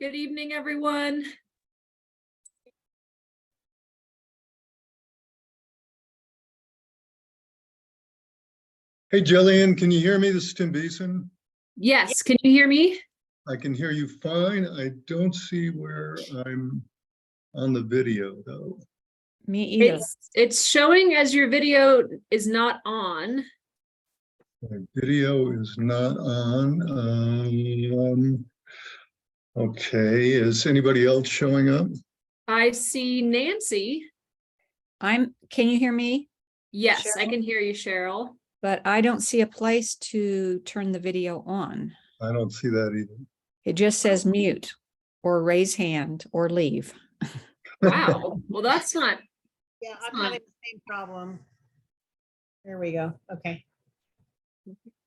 Good evening, everyone. Hey, Jillian, can you hear me? This is Tim Beeson. Yes, can you hear me? I can hear you fine. I don't see where I'm on the video, though. Me either. It's showing as your video is not on. My video is not on. Okay, is anybody else showing up? I see Nancy. Can you hear me? Yes, Cheryl? I can hear you, Cheryl. But I don't see a place to turn the video on. I don't see that either. It just says mute or raise hand or leave. Wow. Well, that's not. Yeah, It's I'm not- having the same problem. There we go. Okay.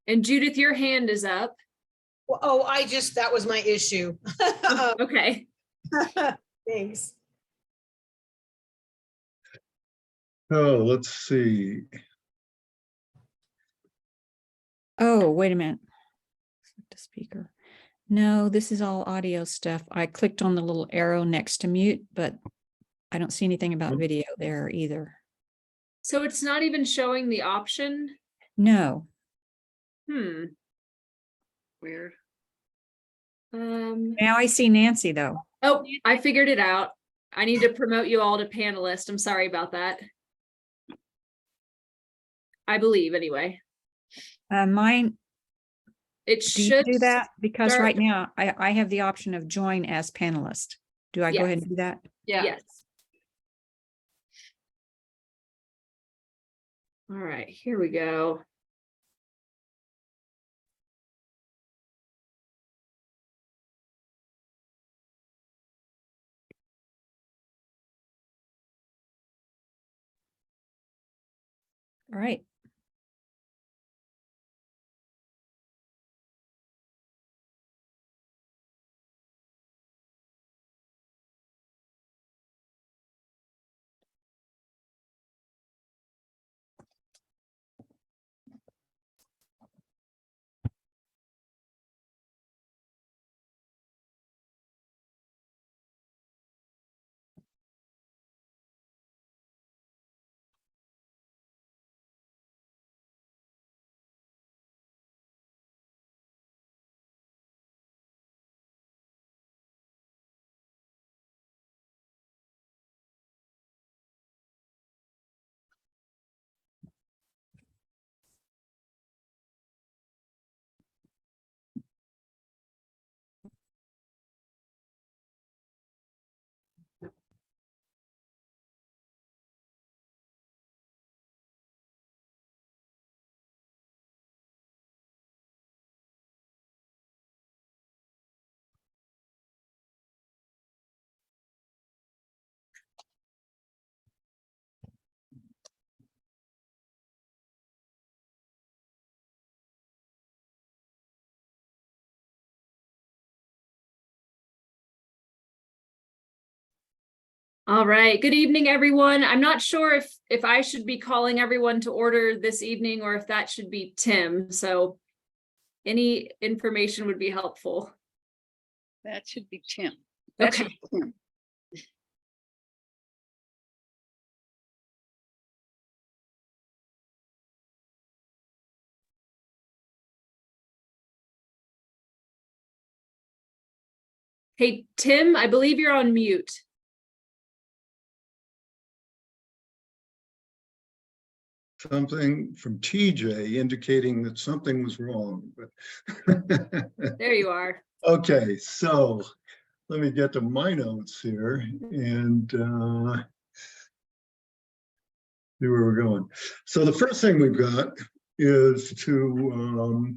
And Judith, your hand is up. Well, oh, that was my issue. Okay. Thanks. Oh, let's see. Oh, wait a minute. The speaker. No, this is all audio stuff. I clicked on the little arrow next to mute, but I don't see anything about Nope. video there either. So it's not even showing the option. No. Weird. Now I see Nancy though. Oh, I figured it out. I need to promote you all to panelist. I'm sorry about that. I believe anyway. Mine, It do you should do that? Because start- right now I have the option of join as panelist. Do I go ahead and do that? Yes. All right, here we go. All right. All right, good evening, everyone. I'm not sure if I should be calling everyone to order this evening or if that should be Tim. So any information would be helpful. That should be Tim. That Okay. should be Tim. Hey, Tim, I believe you're on mute. Something from TJ indicating that something was wrong, but There you are. okay, so let me get to my notes here and see where we're going. So the first thing we've got is the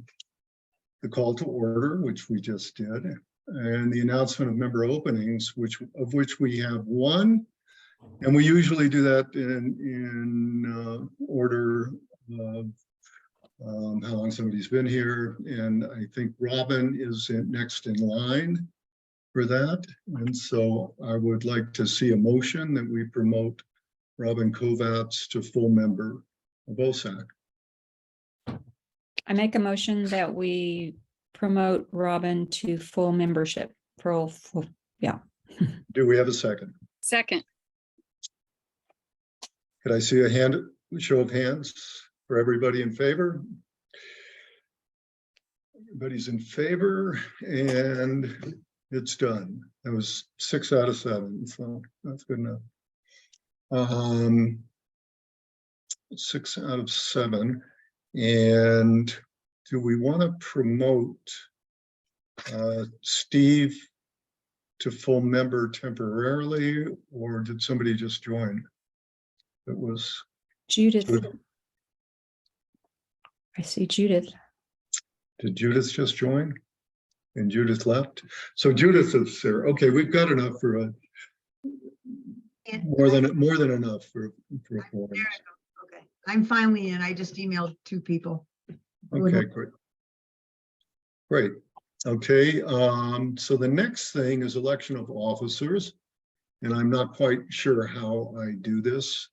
call to order, which we just did, and the announcement of member openings, of which we have one. And we usually do that in order of how long somebody's been here. And I think Robin is next in line for that. And so I would like to see a motion that we promote Robin Kovacs to full member of OSAC. I make a motion that we promote Robin to full membership yeah. Do we have a second? Second, Could I see a show of hands for everybody in favor? Everybody's in favor, and it's done. That was 6 out of 7, so that's good enough. 6 out of 7. And do we want to promote Steve to full member temporarily, or did somebody just join? It was Judith. I see Judith. Did Judith just join? And Judith left? So Judith is there. Okay, we've got enough for a more than enough for a forum. Okay, I'm finally in. I just emailed 2 people. Okay, great. Great. Okay, so the next thing is election of officers. And I'm not quite sure how I do this,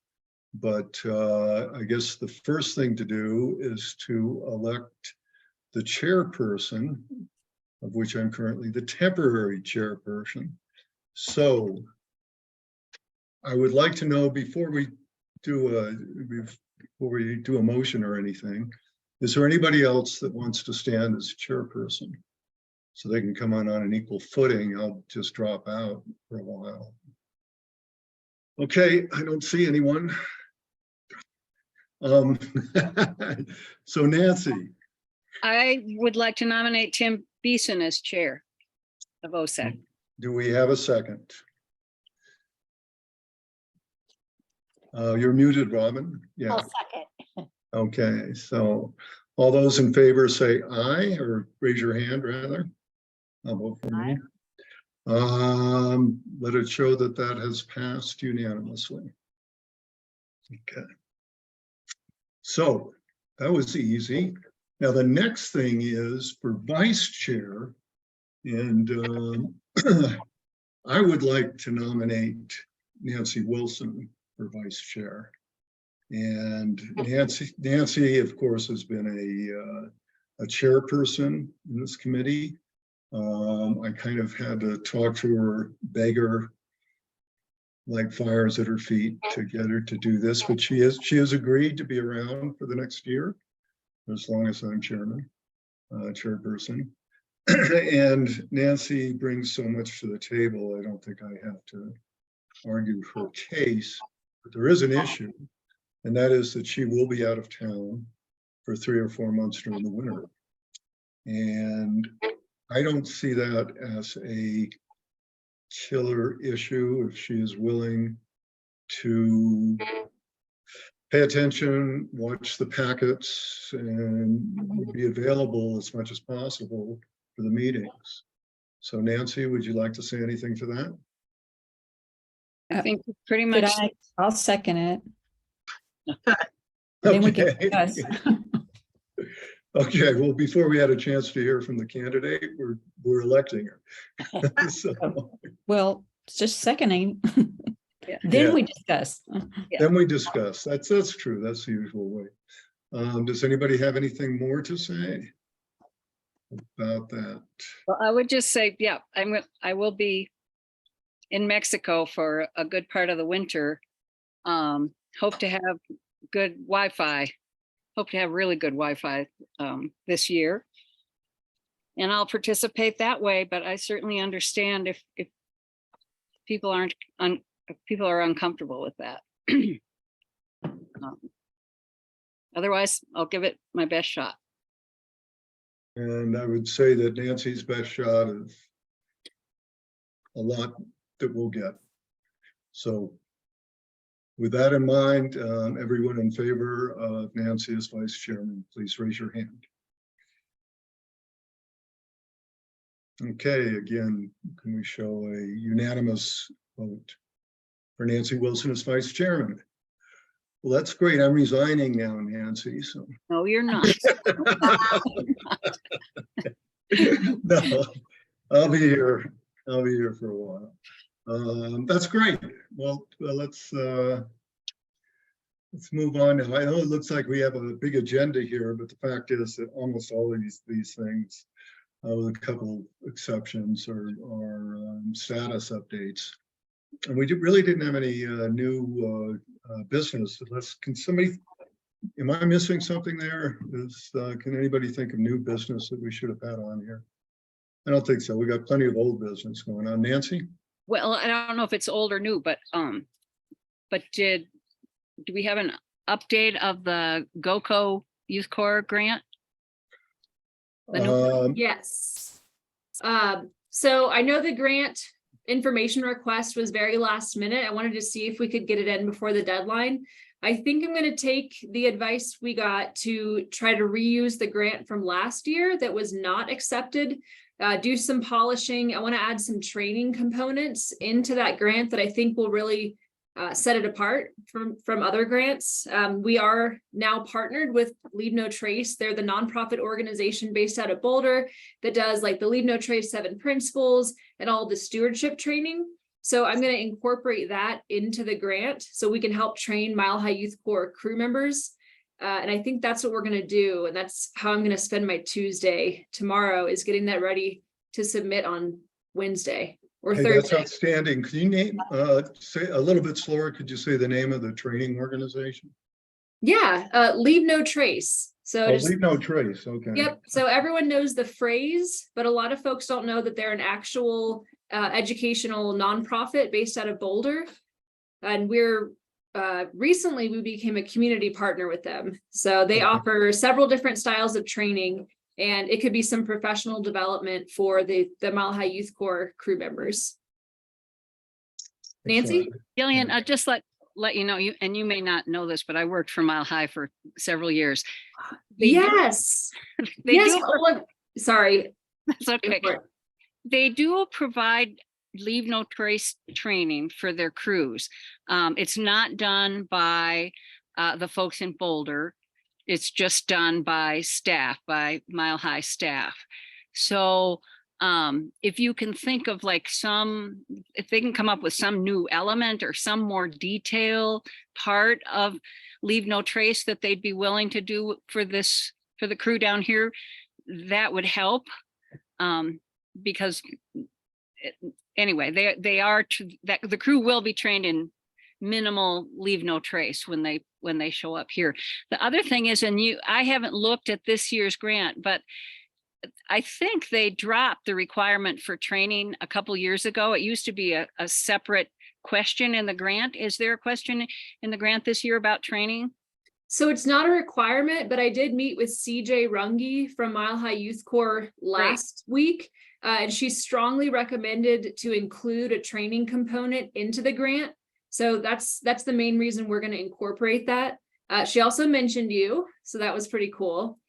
but I guess the first thing to do is to elect the chairperson, of which I'm currently the temporary chairperson. So I would like to know before we do a motion or anything, is there anybody else that wants to stand as chairperson? So they can come on an equal footing. I'll just drop out for a while. Okay, I don't see anyone. So Nancy. I would like to nominate Tim Beeson as chair of OSAC. Do we have a second? You're muted, Robin. Yeah. I'll second. Okay, so all those in favor say aye, or raise your hand rather. I'll vote for me. Let it show that that has passed unanimously. Okay. So that was easy. Now the next thing is for vice chair, and I would like to nominate Nancy Wilson for vice chair. And Nancy, of course, has been a chairperson in this committee. I kind of had to talk to her, beg her, like fires at her feet, to get her to do this, but she has agreed to be around for the next year, as long as I'm chairperson. And Nancy brings so much to the table, I don't think I have to argue her case, but there is an issue, and that is that she will be out of town for 3 or 4 months during the winter. And I don't see that as a killer issue if she is willing to pay attention, watch the packets, and be available as much as possible for the meetings. So Nancy, would you like to say anything to that? I think pretty much. I'll second it. Then we can discuss. Okay, well, before we had a chance to hear from the candidate, we're electing her. So, Well, it's just seconding. Yeah. Then Yeah. we discuss. then we discuss. That's true. That's the usual way. Does anybody have anything more to say about that? Well, I would just say, yeah, I will be in Mexico for a good part of the winter. Hope to have good Wi-Fi. Hope to have really good Wi-Fi this year. And I'll participate that way, but I certainly understand if people aren't if people are uncomfortable with that. Otherwise, I'll give it my best shot. And I would say that Nancy's best shot is a lot that we'll get. So with that in mind, everyone in favor of Nancy as vice chairman, please raise your hand. Okay, again, can we show a unanimous vote for Nancy Wilson as vice chairman? Well, that's great. I'm resigning now, Nancy. So No, you're not. no, I'll be here. I'll be here for a while. That's great. Well, let's move on. I know it looks like we have a big agenda here, but the fact is that almost all of these things with a couple of exceptions or status updates. And we really didn't have any new business. Can somebody, am I missing something there? Can anybody think of new business that we should have had on here? I don't think so. We got plenty of old business going on. Nancy? Well, I don't know if it's old or new, but do we have an update of the GOCO Youth Corps grant? The new- Yes. So I know the grant information request was very last minute. I wanted to see if we could get it in before the deadline. I think I'm going to take the advice we got to try to reuse the grant from last year that was not accepted. Do some polishing. I want to add some training components into that grant that I think will really set it apart from other grants. We are now partnered with Leave No Trace. They're the nonprofit organization based out of Boulder that does like the Leave No Trace 7 principles and all the stewardship training. So I'm going to incorporate that into the grant so we can help train Mile High Youth Corps crew members. And I think that's what we're going to do. And that's how I'm going to spend my Tuesday tomorrow, is getting that ready to submit on Wednesday or Hey, that's Thursday. outstanding. Can you name, say a little bit slower? Could you say the name of the training organization? Yeah, Leave No Trace. So Oh, just, Leave No Trace. Okay. yep. So everyone knows the phrase, but a lot of folks don't know that they're an actual educational nonprofit based out of Boulder. And we're recently we became a community partner with them. So they Okay. offer several different styles of training, and it could be some professional development for the Mile High Youth Corps crew members. Nancy? Excellent. Gillian, I'll just let you know, and you may not know this, but I worked for Mile High for several years. They do- Yes. They Yes. do, Sorry. that's okay. Go for it. They do provide Leave No Trace training for their crews. It's not done by the folks in Boulder. It's just done by staff, by Mile High staff. So if you can think of like if they can come up with some new element or some more detail part of Leave No Trace that they'd be willing to do for the crew down here, that would help. Because anyway, the crew will be trained in minimal Leave No Trace when they show up here. The other thing is, I haven't looked at this year's grant, but I think they dropped the requirement for training a couple years ago. It used to be a separate question in the grant. Is there a question in the grant this year about training? So it's not a requirement, but I did meet with CJ Runge from Mile High Youth Corps last week. And she strongly recommended to include a training component into the grant. So that's the main reason we're going to incorporate that. She also mentioned you, so that was pretty cool.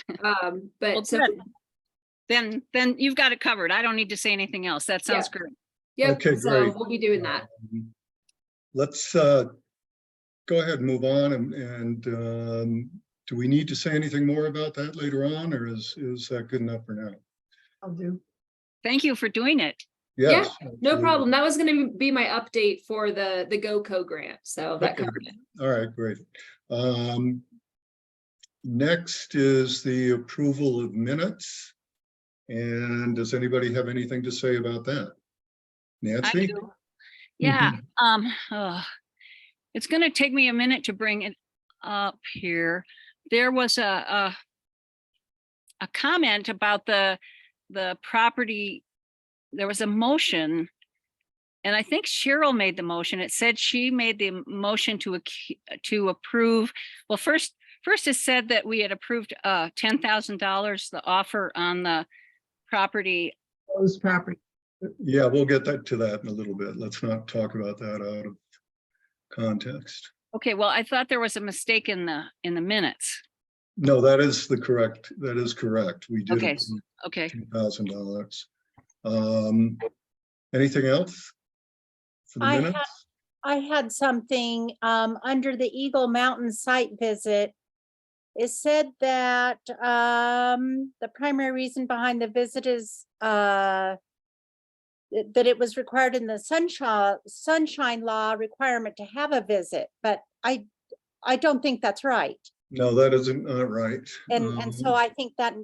But Well, so good. Then you've got it covered. I don't need to say anything else. That sounds great. yep, Okay, so great. we'll be doing that. Let's go ahead and move on. And do we need to say anything more about that later on, or is that good enough for now? I'll do. Thank you for doing it. Yes. No absolutely. problem. That was going to be my update for the GOCO grant. So that Okay. covered it. All right, great. Next is the approval of minutes. And does anybody have anything to say about that? Nancy? I do. Yeah. It's going to take me a minute to bring it up here. There was a comment about the property. There was a motion, and I think Cheryl made the motion. It said she made the motion to approve. Well, first it said that we had approved $10,000, the offer on the property. Closed property. Yeah, we'll get to that in a little bit. Let's not talk about that out of context. Okay, well, I thought there was a mistake in the minutes. No, that is correct. We did Okay, approve okay. $2,000. Anything else for the I minutes? I had something under the Eagle Mountain site visit. It said that the primary reason behind the visit is that it was required in the sunshine law requirement to have a visit, but I don't think that's right. No, that isn't right. And so I think that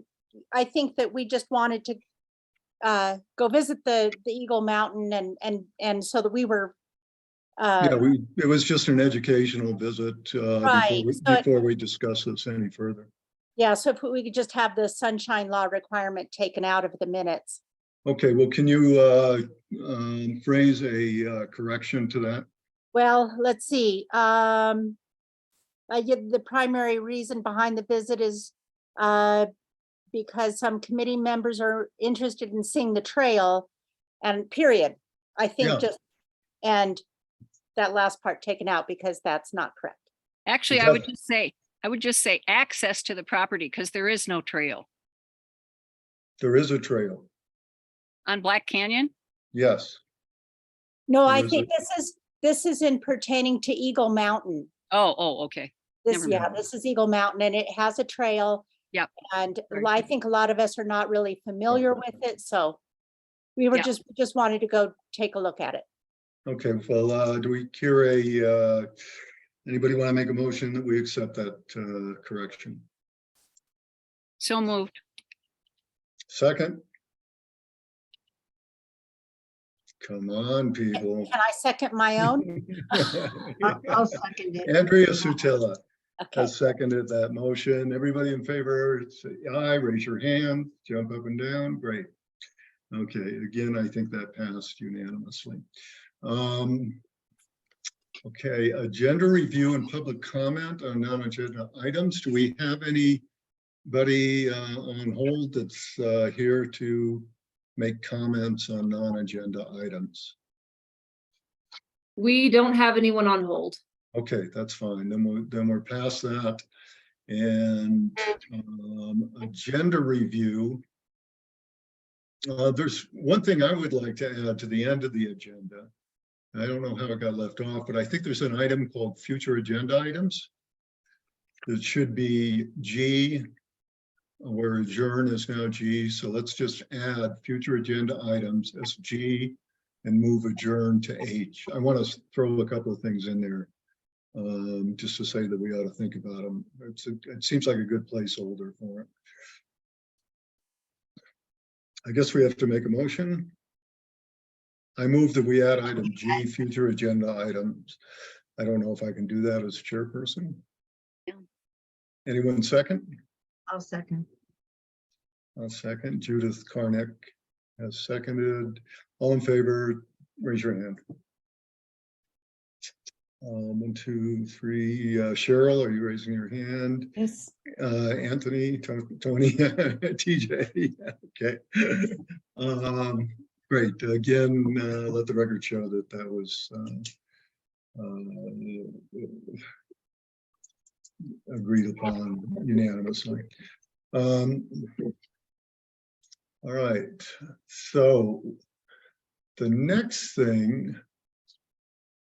I think that we just wanted to go visit the Eagle Mountain and so that we were Yeah, it was just an educational visit Right, so before we discuss this any further. yeah, so if we could just have the sunshine law requirement taken out of the minutes. Okay, well, can you phrase a correction to that? Well, let's see. The primary reason behind the visit is because some committee members are interested in seeing the trail, and period. I Yeah. think just, and that last part taken out because that's not correct. Actually, I would just say access to the property because there is no trail There is a trail, on Black Canyon. yes. No, There I is think this is in pertaining to Eagle Mountain. Oh, okay. This, Never yeah, mind. this is Eagle Mountain and it has a trail. Yep. And Right. I think a lot of us are not really familiar with it, so we were Yeah. just wanted to go take a look at it. Okay, well, do we hear anybody want to make a motion that we accept that correction? So moved. Second? Come on, people. Can I second my own? I'll second it. Andrea Sutilla Okay, has seconded that motion. Everybody in favor, say aye, raise your hand, jump up and down, great. Okay, again, I think that passed unanimously. Okay, agenda review and public comment on non-agenda items. Do we have anybody on hold that's here to make comments on non-agenda items? We don't have anyone on hold. Okay, that's fine. Then we're past that. And agenda review. There's one thing I would like to add to the end of the agenda. I don't know how it got left off, but I think there's an item called future agenda items. It should be G, where adjourn is now G. So let's just add future agenda items as G and move adjourn to H. I want to throw a couple of things in there just to say that we ought to think about them. It seems like a good placeholder for it. I guess we have to make a motion. I move that we add item G, future agenda items. I don't know if I can do that as chairperson. Yeah. Anyone second? I'll second. I'll second. Judith Karnick has seconded. All in favor, raise your hand. 1, 2, 3. Cheryl, are you raising your hand? Yes. Anthony, Tony, TJ. Okay. Great. Again, let the record show that that was agreed upon unanimously. All right. So the next thing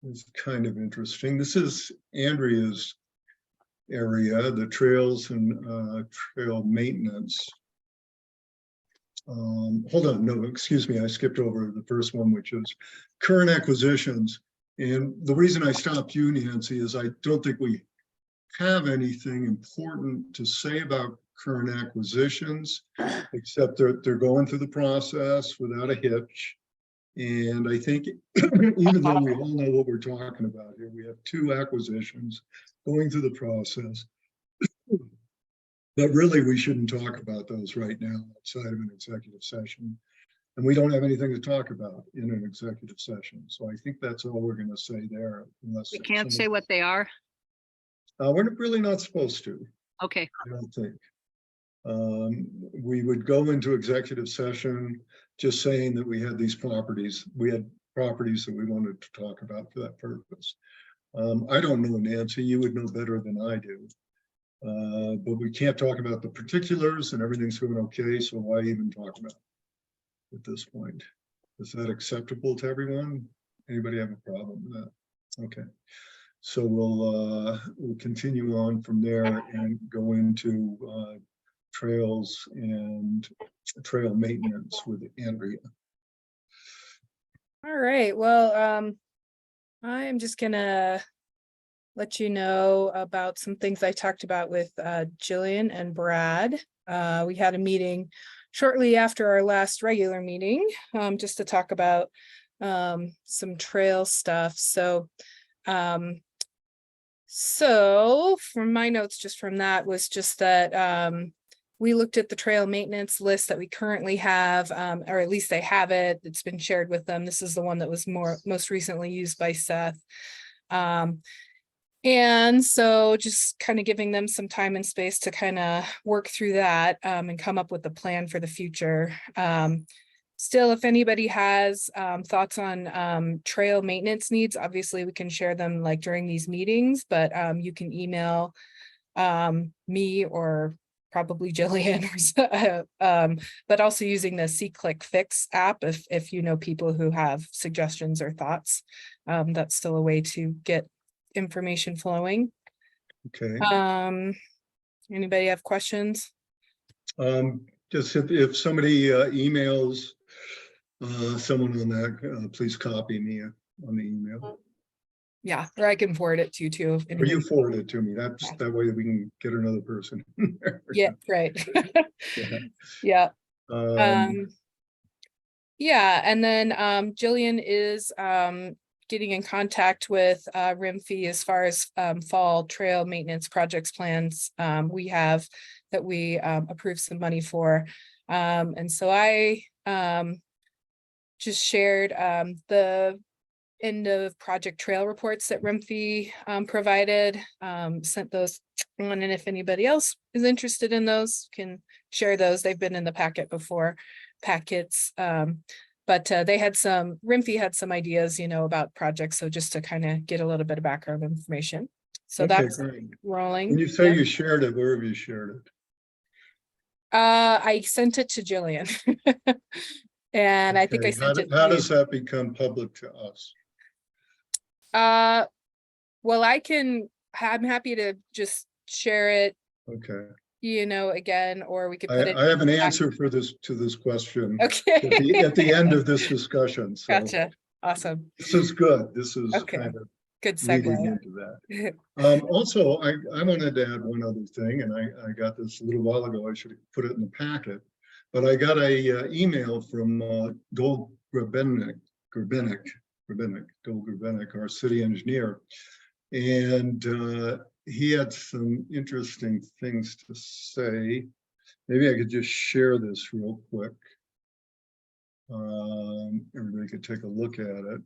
is kind of interesting. This is Andrea's area, the trails and trail maintenance. Hold on, no, excuse me, I skipped over the first one, which is current acquisitions. And the reason I stopped you, Nancy, is I don't think we have anything important to say about current acquisitions, except they're going through the process without a hitch. And I think even though we all know what we're talking about here, we have 2 acquisitions going through the process. But really, we shouldn't talk about those right now outside of an executive session. And we don't have anything to talk about in an executive session. So I think that's all we're going to say there. Unless We can't say what they are. we're really not supposed to, Okay. I don't think. We would go into executive session just saying that we had these properties. We had properties that we wanted to talk about for that purpose. I don't know, Nancy, you would know better than I do. But we can't talk about the particulars and everything's going okay, so why even talk about it at this point? Is that acceptable to everyone? Anybody have a problem with that? Okay, so we'll continue on from there and go into trails and trail maintenance with Andrea. All right, well, I'm just gonna let you know about some things I talked about with Jillian and Brad. We had a meeting shortly after our last regular meeting, just to talk about some trail stuff. So from my notes, just from that was just that we looked at the trail maintenance list that we currently have, or at least they have it. It's been shared with them. This is the one that was most recently used by Seth. And so just kind of giving them some time and space to kind of work through that and come up with a plan for the future. Still, if anybody has thoughts on trail maintenance needs, obviously we can share them like during these meetings, but you can email me or probably Jillian, but also using the C-Click Fix app if you know people who have suggestions or thoughts. That's still a way to get information flowing. Okay. Anybody have questions? Just if somebody emails someone on that, please copy me on the email. Yeah, or I can forward it to you too. if Or you anybody- forward it to me. That's Yeah. that way we can get another person. Yeah, right. Yeah. Yeah. Um, Yeah, and then Jillian is getting in contact with RIMFI as far as fall trail maintenance projects plans we have that we approved some money for. And so I just shared the end of project trail reports that RIMFI provided, sent those on, and if anybody else is interested in those, can share those. They've been in the packets. But they had RIMFI had some ideas, about projects. So just to kind of get a little bit of background information. So okay, that's great. rolling. When you say Yep. you shared it, where have you shared it? I sent it to Jillian. And I think I Okay, sent it. how to you. does that become public to us? Well, I'm happy to just share it, Okay, again, or we could put it. I have an in the answer to this question Okay. at the end of this discussion. So Gotcha. Awesome. this is good. This is Okay. kind of Good leading segue. into that. Also, I wanted to add one other thing, and I got this a little while ago. I should have put it in the packet, but I got a email from Dol Grabenik, our city engineer, and he had some interesting things to say. Maybe I could just share this real quick. Everybody could take a look at it.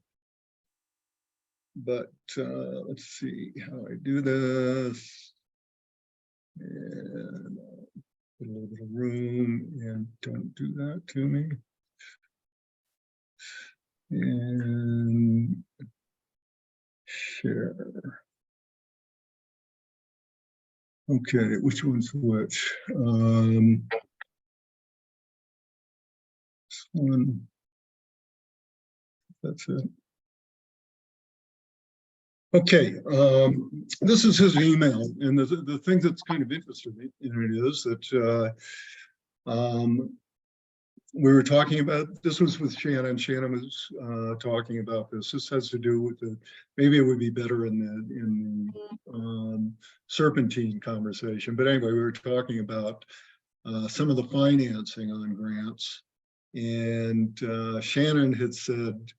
But let's see how I do this. And put a little bit of room and don't do that to me. And share. Okay, which one's which? This one. That's it. Okay, this is his email, and the thing that's kind of interesting in it is that we were talking about, this was with Shannon. Shannon was talking about this. This has to do with maybe it would be better in the serpentine conversation. But anyway, we were talking about some of the financing on grants, and Shannon had said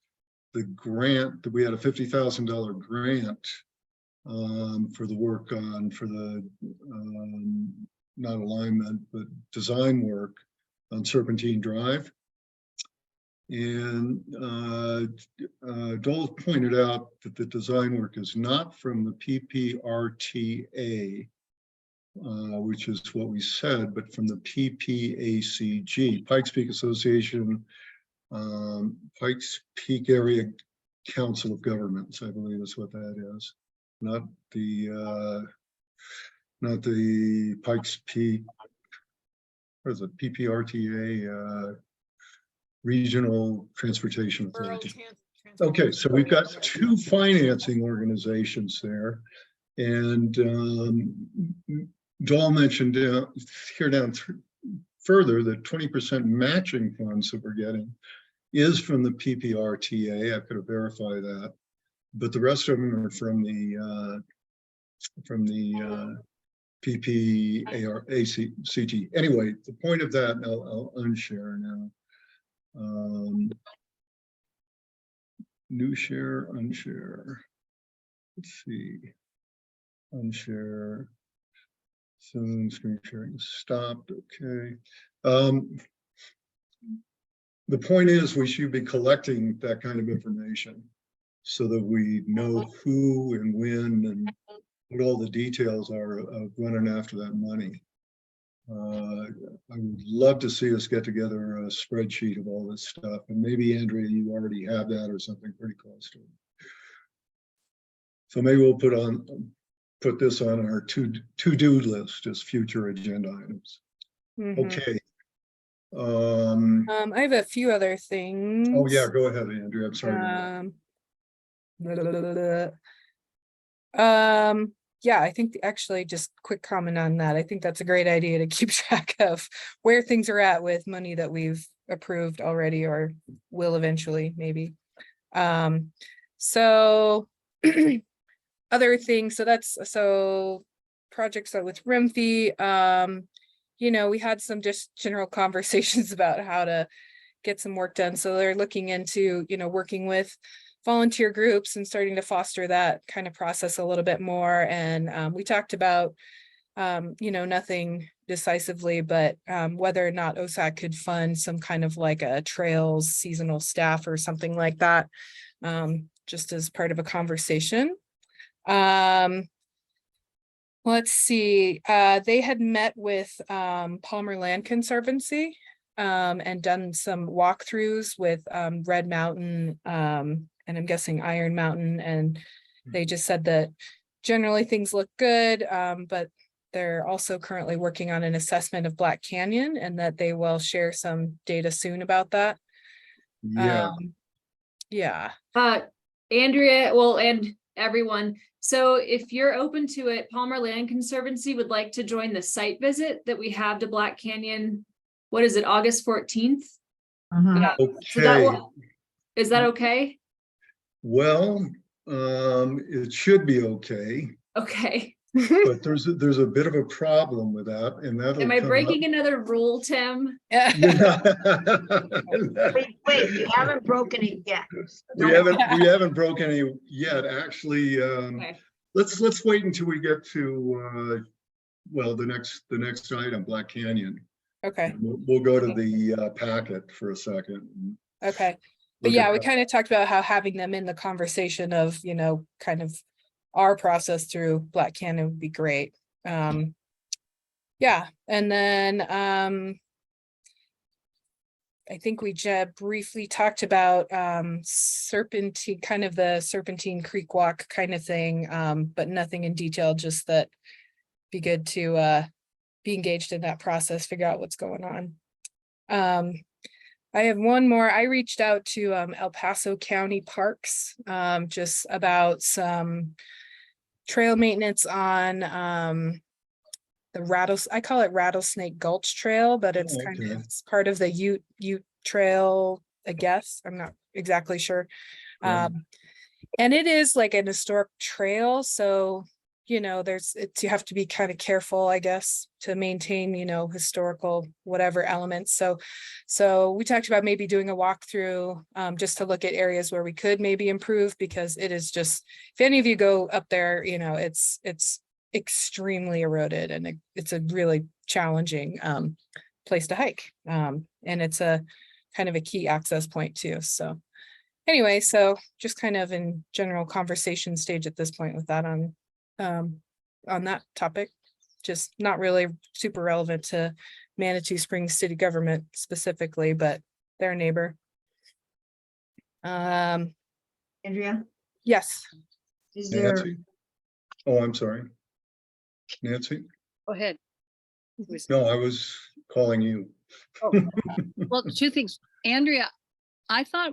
the grant that we had a $50,000 grant for the work for the not alignment but design work on Serpentine Drive. And Dole pointed out that the design work is not from the PPRTA, which is what we said, but from the PPACG, Pikes Peak Association, Pikes Peak Area Council of Governments, I believe is what that is. Not the Pikes Peak, what is it, PPRTA, Regional Transportation Authority. Okay, so we've got two financing organizations there. And Dahl mentioned here down further that 20% matching funds that we're getting is from the PPRTA. I could have verified that, but the rest of them are from the from the PPARACT. Anyway, the point of that, I'll unshare now. New share, unshare. Let's see. Unshare. Soon screen sharing stopped. Okay. The point is we should be collecting that kind of information so that we know who and when and what all the details are of running after that money. I would love to see us get together a spreadsheet of all this stuff, and maybe Andrea, you already have that or something pretty close to it. So maybe we'll put this on our to-do list as future agenda items. Mhm. Okay. I have a few other things. Oh yeah, go ahead, Andrea. I'm sorry. blah, blah, blah, blah, blah. Yeah, I think actually just quick comment on that. I think that's a great idea to keep track of where things are at with money that we've approved already or will eventually maybe. So other things, so projects that with Rimfy, you know, we had some just general conversations about how to get some work done. So they're looking into, you know, working with volunteer groups and starting to foster that kind of process a little bit more. And we talked about, you know, nothing decisively, but whether or not OSAC could fund some kind of like a trails seasonal staff or something like that, just as part of a conversation. Let's see, they had met with Palmer Land Conservancy and done some walkthroughs with Red Mountain and I'm guessing Iron Mountain, and they just said that generally things look good, but they're also currently working on an assessment of Black Canyon and that they will share some data soon about that. Yeah. Yeah. Andrea, well, and everyone. So if you're open to it, Palmer Land Conservancy would like to join the site visit that we have to Black Canyon. What is it, August 14th? Yeah. So that Okay. will, is that okay? Well, it should be okay, Okay. but there's a bit of a problem with that, and that'll Am I come breaking another rule, Tim? up. Wait, you haven't broken it yet. We haven't broken any yet. Actually, Okay. let's wait until we get to well, the next item, Black Canyon. Okay. We'll go to the packet for a second. Okay. But Look yeah, at we that. kind of talked about how having them in the conversation of, you know, kind of our process through Black Canyon would be great. Yeah, and then I think we just briefly talked about Serpentine, kind of the Serpentine Creek Walk kind of thing, but nothing in detail, just that be good to be engaged in that process, figure out what's going on. I have one more. I reached out to El Paso County Parks just about some trail maintenance on the I call it Rattlesnake Gulch Trail, but it's Oh, kind okay. of, it's part of the Ute Trail, I guess. I'm not exactly sure. Right. And it is like an historic trail, so you know, you have to be kind of careful, I guess, to maintain, you know, historical whatever elements. So we talked about maybe doing a walkthrough just to look at areas where we could maybe improve, because it is just, if any of you go up there, you know, it's extremely eroded and it's a really challenging place to hike. And it's a kind of a key access point too. So anyway, so just kind of in general conversation stage at this point with that on that topic, just not really super relevant to Manitou Springs city government specifically, but their neighbor. Andrea, Yes. is there, Nancy? Oh, I'm sorry. Nancy? Go ahead. Who is- No, I was calling you. Well, two things. Andrea, I thought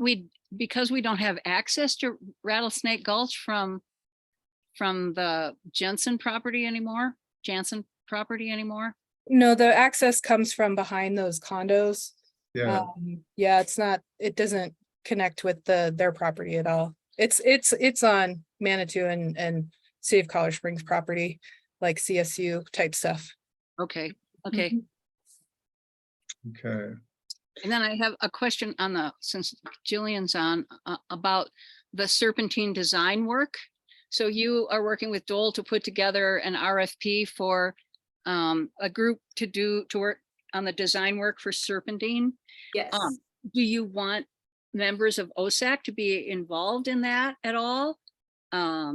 because we don't have access to Rattlesnake Gulch from the Jansen property anymore. No, the access comes from behind those condos. Yeah, Yeah, it doesn't connect with their property at all. It's on Manitou and City of Colorado Springs property, like CSU type stuff. Okay, okay. Okay. And then I have a question on since Jillian's on, about the serpentine design work. So you are working with Dole to put together an RFP for a group to work on the design work for serpentine. Yes. Do you want members of OSAC to be involved in that at all? I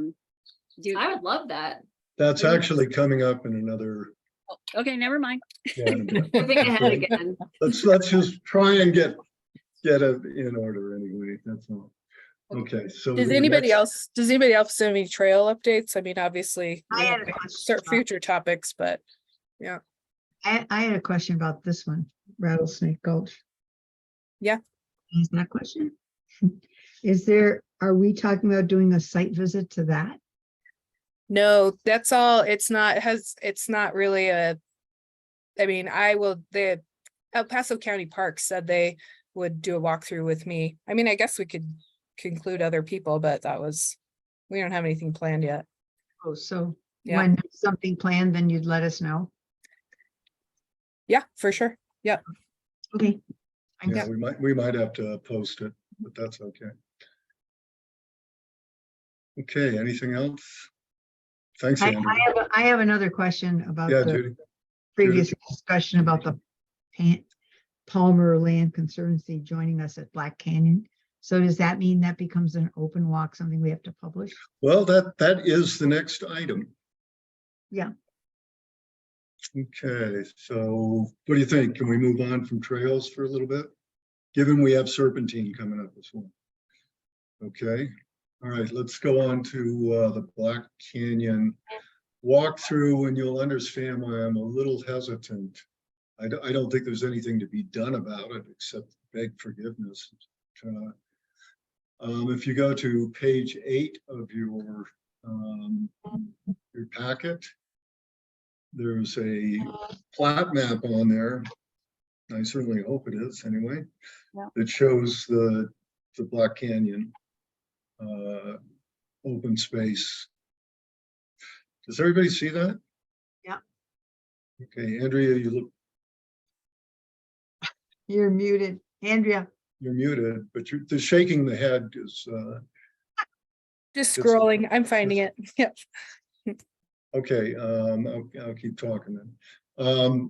would love that. That's actually coming up in another. Okay, never mind. Yeah, in a bit. Moving ahead again. Let's just try and get it in order anyway. That's all. Okay, so. Does the anybody next- else have any trail updates? I mean, obviously, we I had have a question certain about- future topics, but I had a question about this one, Rattlesnake Gulch. Yeah. Is that question? Are we talking about doing a site visit to that? no, that's all. It's not really I mean, the El Paso County Parks said they would do a walkthrough with me. I mean, I guess we could include other people, but we don't have anything planned yet. Oh, so Yeah. when there's something planned, then you'd let us know. Yeah, for sure. Yeah. Okay. Yeah, we might have to post it, but that's okay. Okay, anything else? Thanks, Andrew. I have another question about Yeah, the Judy. previous discussion about the Palmer Land Conservancy joining us at Black Canyon. So does that mean that becomes an open walk, something we have to publish? Well, that is the next item. Yeah. Okay, so what do you think? Can we move on from trails for a little bit? Given we have serpentine coming up as well. Okay, all right, let's go on to the Black Canyon walkthrough, and you'll understand why I'm a little hesitant. I don't think there's anything to be done about it except beg forgiveness. If you go to page 8 of your packet, there's a plat map on there. I certainly hope it is anyway. Yeah. That shows the Black Canyon open space. Does everybody see that? Yeah. Okay, Andrea, You're muted. Andrea, you're muted, but the shaking the head is Just It's- scrolling. I'm finding it. Yep. okay. I'll keep talking then.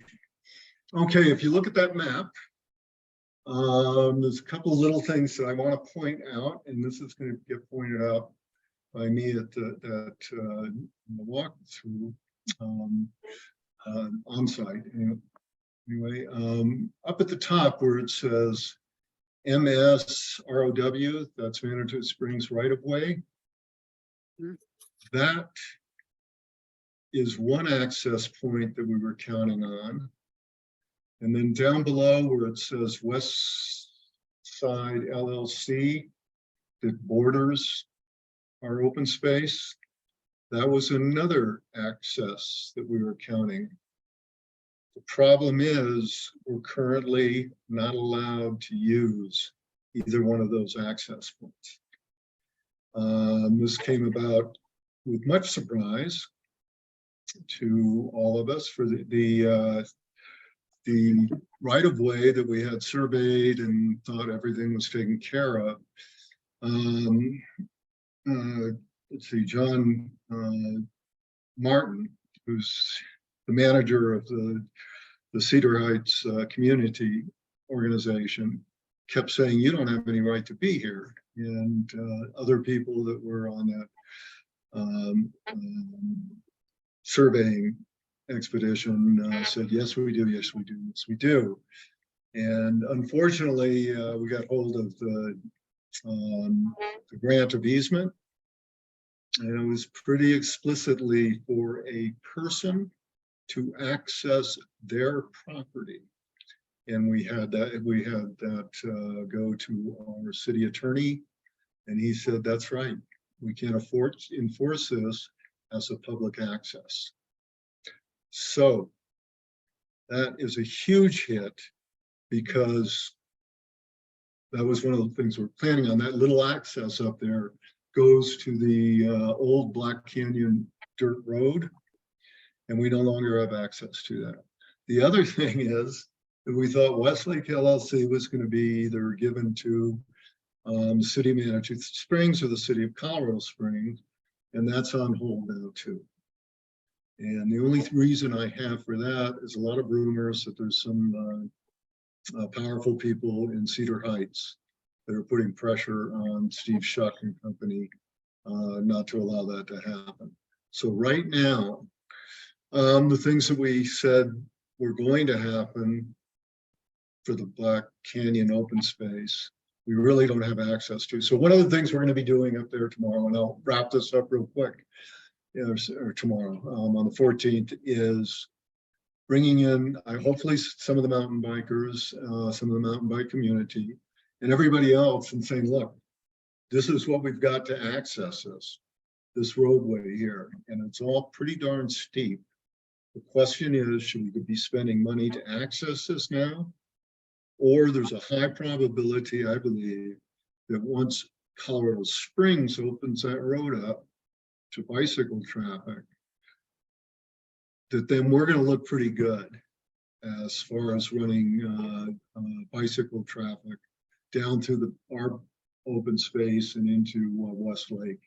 Okay, if you look at that map, there's a couple of little things that I want to point out, and this is going to get pointed out by me at the walkthrough on site. Anyway, up at the top where it says MSROW, that's Manitou Springs right of way. That is one access point that we were counting on. And then down below where it says West Side LLC, that borders our open space, that was another access that we were counting. The problem is we're currently not allowed to use either one of those access points. This came about with much surprise to all of us for the right of way that we had surveyed and thought everything was taken care of. Let's see, John Martin, who's the manager of the Cedar Heights Community Organization, kept saying, you don't have any right to be here. And other people that were on that surveying expedition said, yes, we do, yes, we do, yes, we do. And unfortunately, we got hold of the grant of easement. And it was pretty explicitly for a person to access their property. And we had that go to our city attorney, and he said, that's right. We can't enforce this as a public access. So that is a huge hit because that was one of the things we're planning on, that little access up there goes to the old Black Canyon dirt road, and we no longer have access to that. The other thing is that we thought Westlake LLC was going to be either given to the city of Manitou Springs or the city of Colorado Springs, and that's on hold now too. And the only reason I have for that is a lot of rumors that there's some powerful people in Cedar Heights that are putting pressure on Steve Shuck and company not to allow that to happen. So right now, the things that we said were going to happen for the Black Canyon open space, we really don't have access to. So one of the things we're going to be doing up there tomorrow, and I'll wrap this up real quick, or tomorrow on the 14th, is bringing in hopefully some of the mountain bikers, some of the mountain bike community, and everybody else, and saying, look, this is what we've got to access this roadway here, and it's all pretty darn steep. The question is, should we be spending money to access this now? Or there's a high probability, I believe, that once Colorado Springs opens that road up to bicycle traffic, that then we're going to look pretty good as far as running bicycle traffic down through our open space and into Westlake,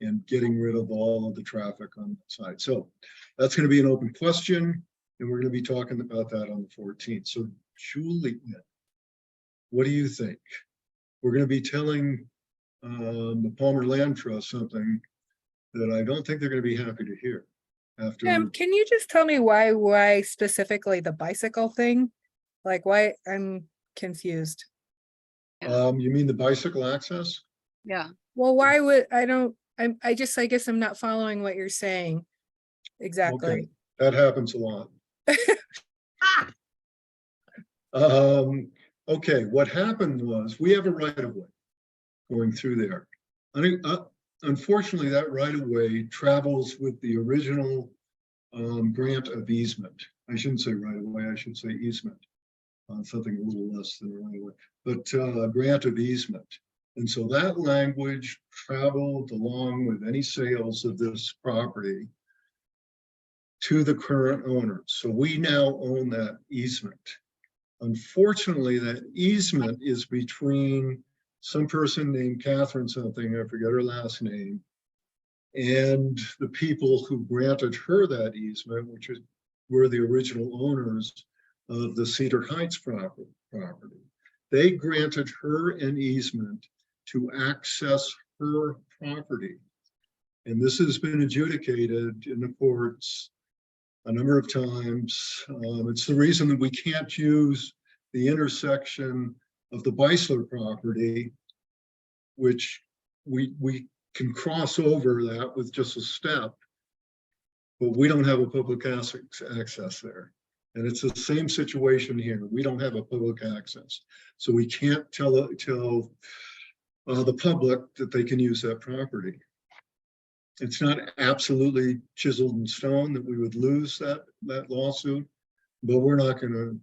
and getting rid of all of the traffic on that side. So that's going to be an open question, and we're going to be talking about that on the 14th. So Julie, what do you think? We're going to be telling the Palmer Land Trust something that I don't think they're going to be happy to hear. After, Can you just tell me why specifically the bicycle thing? Like, why? I'm confused. you mean the bicycle access? Yeah. Well, why would I guess I'm not following what you're saying exactly. Okay, that happens a lot. Okay, what happened was we have a right of way going through there. Unfortunately, that right of way travels with the original grant of easement. I shouldn't say right of way, I should say easement. Something a little less than right of way, but grant of easement. And so that language traveled along with any sales of this property to the current owners. So we now own that easement. Unfortunately, that easement is between some person named Catherine something, I forget her last name, and the people who granted her that easement, which were the original owners of the Cedar Heights property. They granted her an easement to access her property. And this has been adjudicated in the courts a number of times. It's the reason that we can't use the intersection of the Beisler property, which we can cross over that with just a step, but we don't have a public access there. And it's the same situation here. We don't have a public access. So we can't tell the public that they can use that property. It's not absolutely chiseled in stone that we would lose that lawsuit, but we're not gonna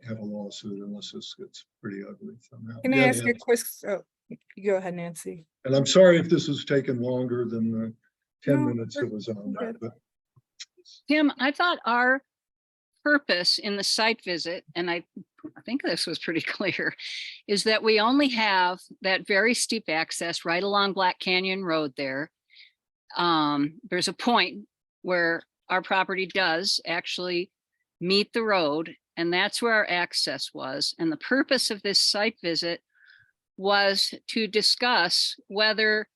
have a lawsuit unless this gets pretty ugly somehow. Can I Yeah, ask you a question? Oh, go ahead, Nancy. and I'm sorry if this has taken longer than the 10 No, minutes that was on that, but Tim, I thought our purpose in the site visit, and I think this was pretty clear, is that we only have that very steep access right along Black Canyon Road there. There's a point where our property does actually meet the road, and that's where our access was. And the purpose of this site visit was to discuss whether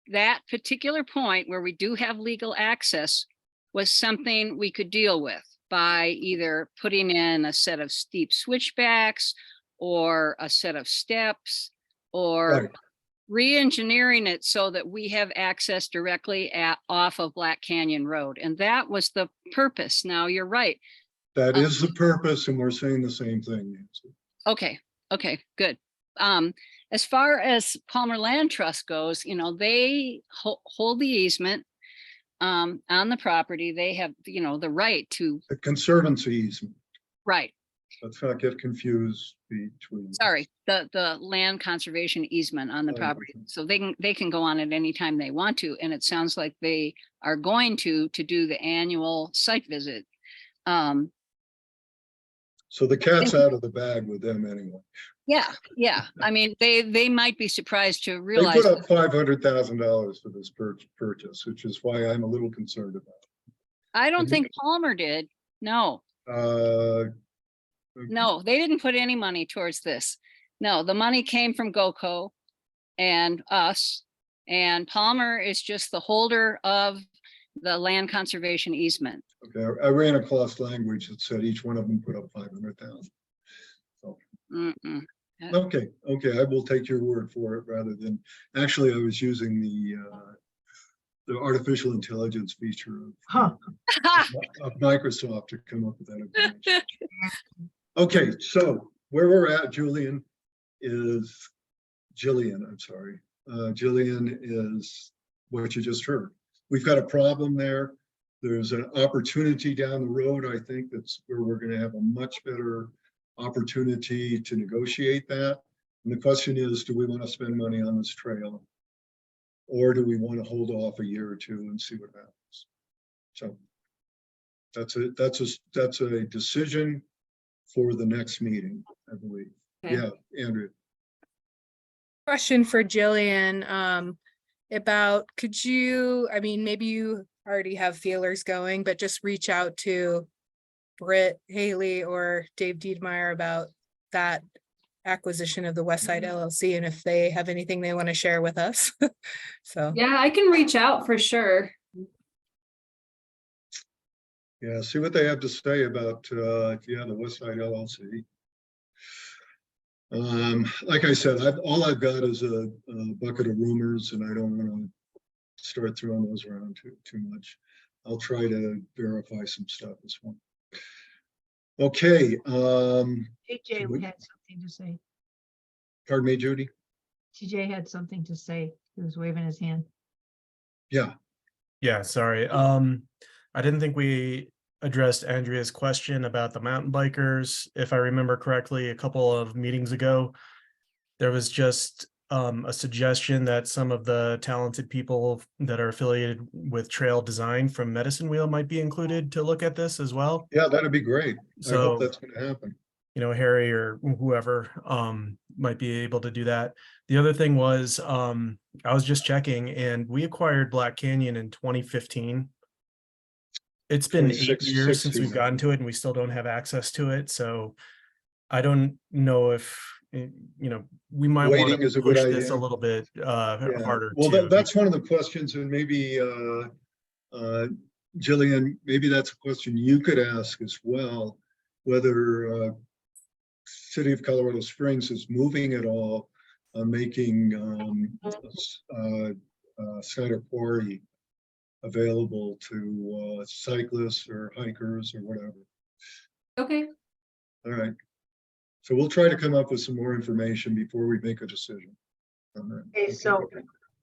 that particular point where we do have legal access was something we could deal with by either putting in a set of steep switchbacks or a set of steps, or right. re-engineering it so that we have access directly off of Black Canyon Road. And that was the purpose. Now, you're right. That is the purpose, and we're saying the same thing, Nancy. Okay, good. As far as Palmer Land Trust goes, they hold the easement on the property. They have, the right to. The conservancy easement. Right. Let's not get confused between. Sorry, the land conservation easement on the Oh, property. okay. So they can go on it anytime they want to, and it sounds like they are going to do the annual site visit. So the cat's out of the bag with them anyway. Yeah. I mean, they might be surprised to They realize. put up $500,000 for this purchase, which is why I'm a little concerned about I don't and think Palmer did. No, it. no, they didn't put any money towards this. No, the money came from GoCo and us. And Palmer is just the holder of the land conservation easement. Okay, I ran across language that said each one of them put up 500,000. So, Mm-mm. okay, I will take your word for it rather than, actually, I was using the artificial intelligence feature Huh. of Microsoft to come up with that information. Okay, so where we're at, Jillian, I'm sorry. Jillian is what you just heard. We've got a problem there. There's an opportunity down the road. I think that's where we're going to have a much better opportunity to negotiate that. And the question is, do we want to spend money on this trail? Or do we want to hold off a year or two and see what happens? So that's a decision for the next meeting, I believe. Okay. Yeah, Andrew. Question for Jillian, about, could you, I mean, maybe you already have feelers going, but just reach out to Britt Haley or Dave Diedmeyer about that acquisition of the West Side LLC, and if they have anything they want to share with us. So. Yeah, I can reach out for sure. Yeah, see what they have to say about, the West Side LLC. Like I said, all I've got is a bucket of rumors, and I don't want to start throwing those around too much. I'll try to verify some stuff as well. Okay. TJ had something to say. Pardon me, Judy? TJ had something to say. He was waving his hand. Yeah. Yeah, sorry. I didn't think we addressed Andrea's question about the mountain bikers. If I remember correctly, a couple of meetings ago, there was just a suggestion that some of the talented people that are affiliated with trail design from Medicine Wheel might be included to look at this as well. Yeah, that'd be great. I So, hope that's going to happen. you know, Harry or whoever might be able to do that. The other thing was, I was just checking, and we acquired Black Canyon in 2015. It's been 8 years since we've gotten to it, and we still don't have access to it. So I don't know if, we might want Waiting is to a good push this a idea. little bit Yeah. harder. Well, too. that's one of the questions, and maybe Jillian, maybe that's a question you could ask as well, whether City of Colorado Springs is moving at all, making Snyder Quarry available to cyclists or hikers or whatever. Okay. All right. So we'll try to come up with some more information before we make a decision on that. Okay, so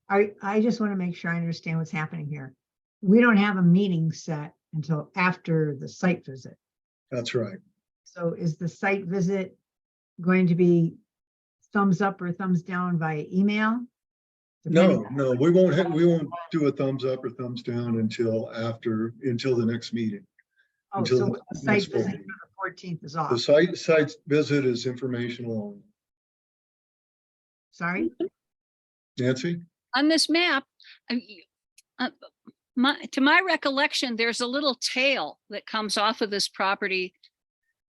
I just want to make sure I understand what's happening here. We don't have a meeting set until after the site visit. That's right. So is the site visit going to be thumbs up or thumbs down via email? No, we won't do a thumbs up or thumbs down until the next meeting. Oh, until so the the site next visit meeting. for the 14th is The off. site visit is informational only. Sorry? Nancy? On this map, to my recollection, there's a little tail that comes off of this property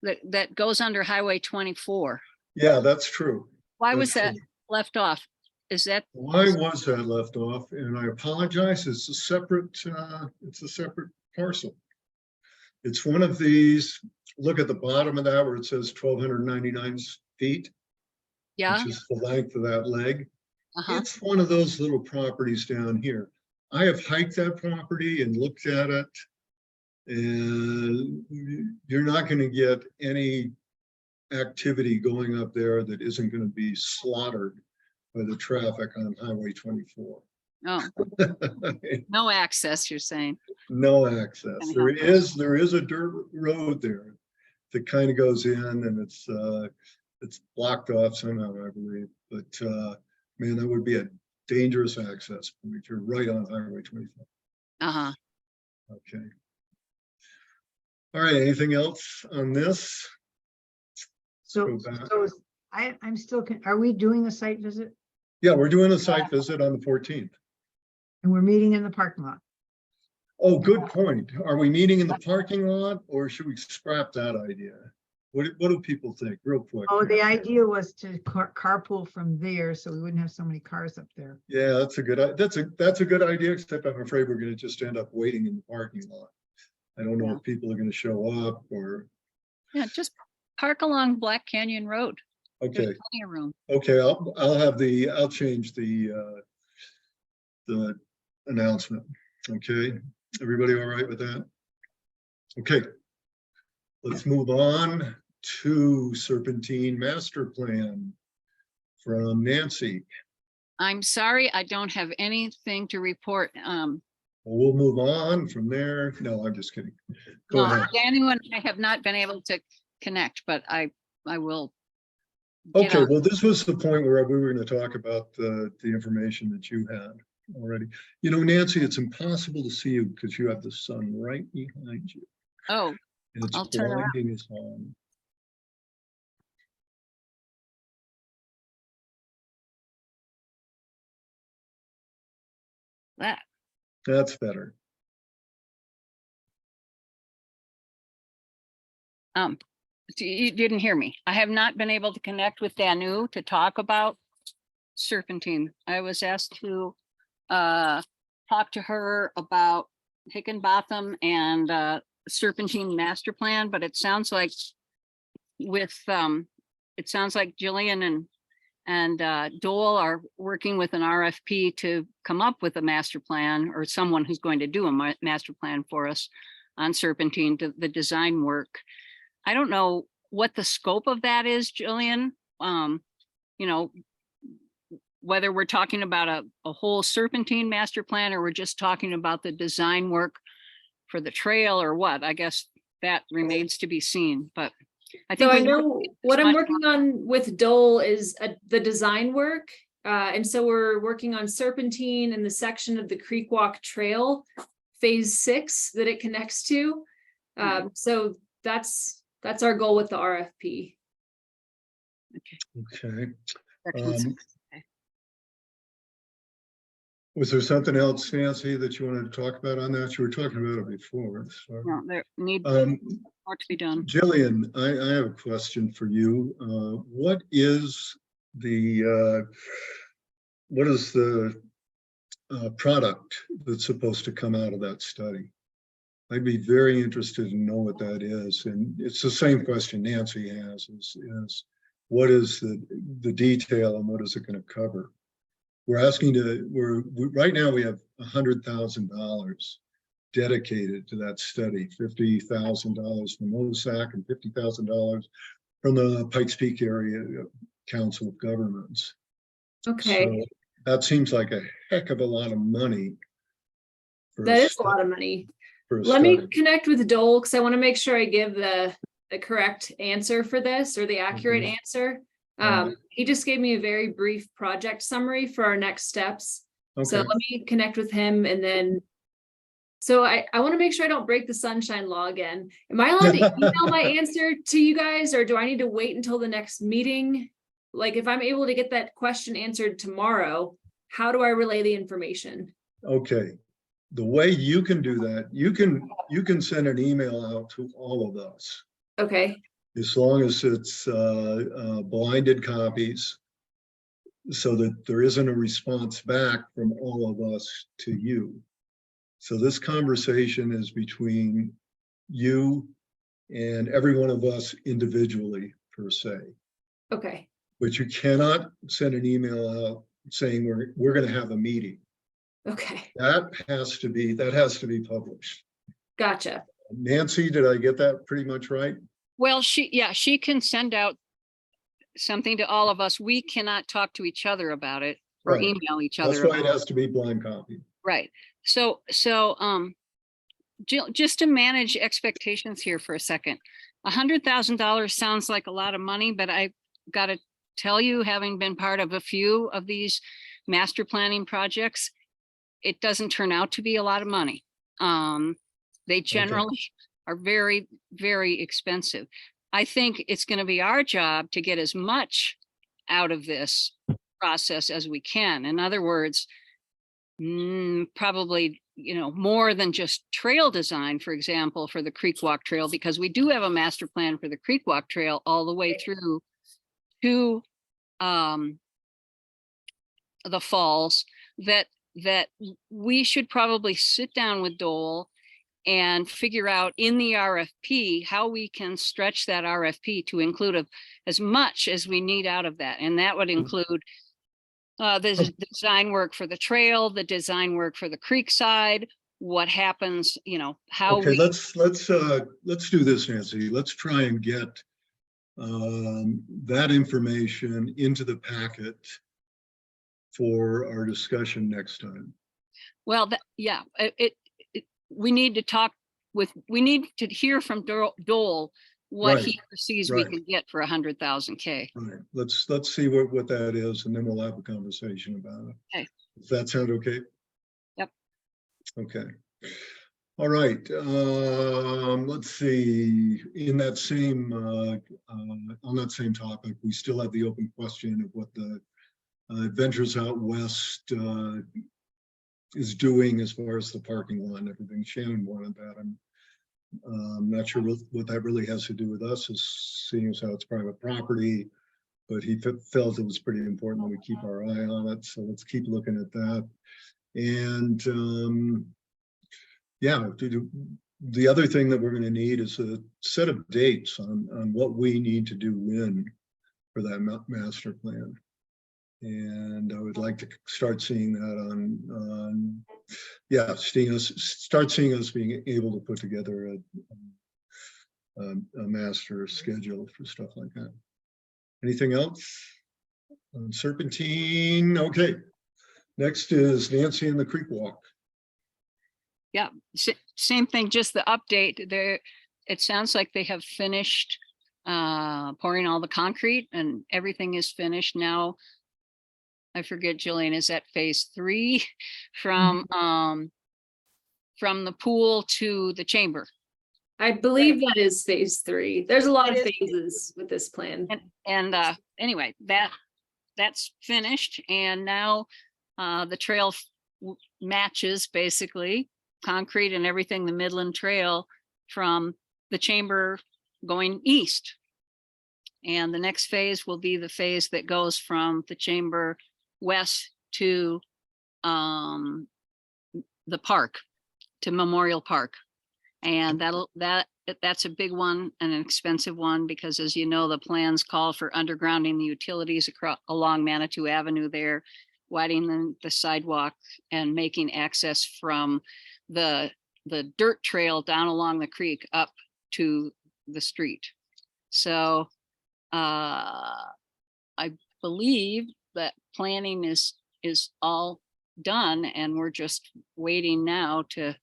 that goes under Highway 24. Yeah, that's true. Why was That's that left off? Is that, Why was that left off? And I apologize, it's a separate parcel. It's one of these, look at the bottom of that where it says 1,299 feet, yeah? which is the length of that leg. Uh-huh. It's one of those little properties down here. I have hiked that property and looked at it. And you're not going to get any activity going up there that isn't going to be slaughtered by the traffic on Highway 24. Oh, no access, you're saying. No access. Gonna There is a dirt road there that kind of goes in and it's blocked off somehow, I believe. But man, that would be a dangerous access point. You're right on Highway 25. Uh-huh. Okay. All right, anything else on this? So, Go back. so I'm still, are we doing a site visit? Yeah, we're doing a site visit on the 14th. And we're meeting in the parking lot? Oh, good point. Are we meeting in the parking lot or should we scrap that idea? What do people think real quick? Oh, the idea was to carpool from there, so we wouldn't have so many cars up there. Yeah, that's a good idea, except I'm afraid we're gonna just end up waiting in the parking lot. I don't know Yeah. if people are gonna show up or, Yeah, just park along Black Canyon Road. There's okay, plenty of room. okay, I'll change the announcement. Okay, everybody all right with that? Okay. Let's move on to Serpentine Master Plan from Nancy. I'm sorry, I don't have anything to report. We'll move on from there. No, I'm just kidding. Go No, ahead. Daniel and I have not been able to connect, but I will. get Okay, on. well, this was the point where we were going to talk about the information that you had already. You know, Nancy, it's impossible to see you because you have the sun right behind you. Oh, And it's I'll turn around. blinding us on. that. That's better. You didn't hear me. I have not been able to connect with Danu to talk about Serpentine. I was asked to talk to her about Higginbotham and Serpentine Master Plan, but it sounds like Jillian and Dole are working with an RFP to come up with a master plan, or someone who's going to do a master plan for us on Serpentine, the design work. I don't know what the scope of that is, Jillian. You know, whether we're talking about a whole Serpentine master plan, or we're just talking about the design work for the trail, or what. I guess that remains to be seen, but I So think I we know what I'm much- working on with Dole is the design work. And so we're working on Serpentine and the section of the Creek Walk Trail, phase 6 that it connects to. So that's our goal with the RFP. Okay. section six. Was there something else, Nancy, that you wanted to talk about on that? You were talking about it before. So. No, there need Um, more to be done. Jillian, I have a question for you. What is the product that's supposed to come out of that study? I'd be very interested to know what that is. And it's the same question Nancy has, is what is the detail and what is it going to cover? We're asking right now we have $100,000 dedicated to that study, $50,000 from OSAC and $50,000 from the Pikes Peak Area Council of Governments. Okay, So that seems like a heck of a lot of money. that is a lot of money. for a Let me study. connect with Dole because I want to make sure I give the correct answer for this, or the accurate Mhm. answer. Alright. He just gave me a very brief project summary for our next steps. So Okay, let me connect with him, and then. So I want to make sure I don't break the sunshine law again. Am I allowed to email my answer to you guys, or do I need to wait until the next meeting? Like, if I'm able to get that question answered tomorrow, how do I relay the information? okay. The way you can do that, you can send an email out to all of us, Okay, as long as it's blinded copies, so that there isn't a response back from all of us to you. So this conversation is between you and every one of us individually, per se. okay, But you cannot send an email out saying we're going to have a meeting. okay. That has to be published. Gotcha. Nancy, did I get that pretty much right? Well, she can send out something to all of us. We cannot talk to each other about it or Right. email each That's other. why it about has to be blind copy. Right. So Jill, just to manage expectations here for a second. $100,000 sounds like a lot of money, but I got to tell you, having been part of a few of these master planning projects, it doesn't turn out to be a lot of money. They generally are very, very expensive. I think it's going to be our job to get as much out of this process as we can. In other words, probably, more than just trail design, for example, for the Creek Walk Trail, because we do have a master plan for the Creek Walk Trail all the way through to the falls, that we should probably sit down with Dole and figure out in the RFP how we can stretch that RFP to include as much as we need out of that. And that would include the design work for the trail, the design work for the creek side, what happens, how Okay, we. let's do this, Nancy. Let's try and get that information into the packet for our discussion next time. Well, we need to talk we need to hear from Dole what he perceives we can get for 100,000 K. Right. Let's see what that is, and then we'll have a conversation about it. Okay. Does that sound okay? Yep. Okay. All right. Let's see. In that same on that same topic, we still have the open question of what the Adventures Out West is doing as far as the parking lot and everything. Shannon wanted that. I'm not sure what that really has to do with us, as seeing as how it's private property, but he felt it was pretty important that we keep our eye on it. So let's keep looking at that. And yeah, the other thing that we're going to need is a set of dates on what we need to do when for that master plan. And I would like to start seeing that start seeing us being able to put together a master schedule for stuff like that. Anything else on Serpentine? Okay. Next is Nancy and the Creek Walk. Yeah, same thing, just the update there. It sounds like they have finished pouring all the concrete and everything is finished now. I forget, Jillian, is that phase 3 from the pool to the chamber? I believe that is phase 3. There's a lot of phases with this plan. And anyway, that's finished, and now the trail matches basically concrete and everything, the Midland Trail from the chamber going east. And the next phase will be the phase that goes from the chamber west to the park, to Memorial Park. And that's a big one and an expensive one, because as you know, the plans call for undergrounding the utilities along Manitou Avenue there, widening the sidewalk and making access from the dirt trail down along the creek up to the street. So I believe that planning is all done, and we're just waiting now to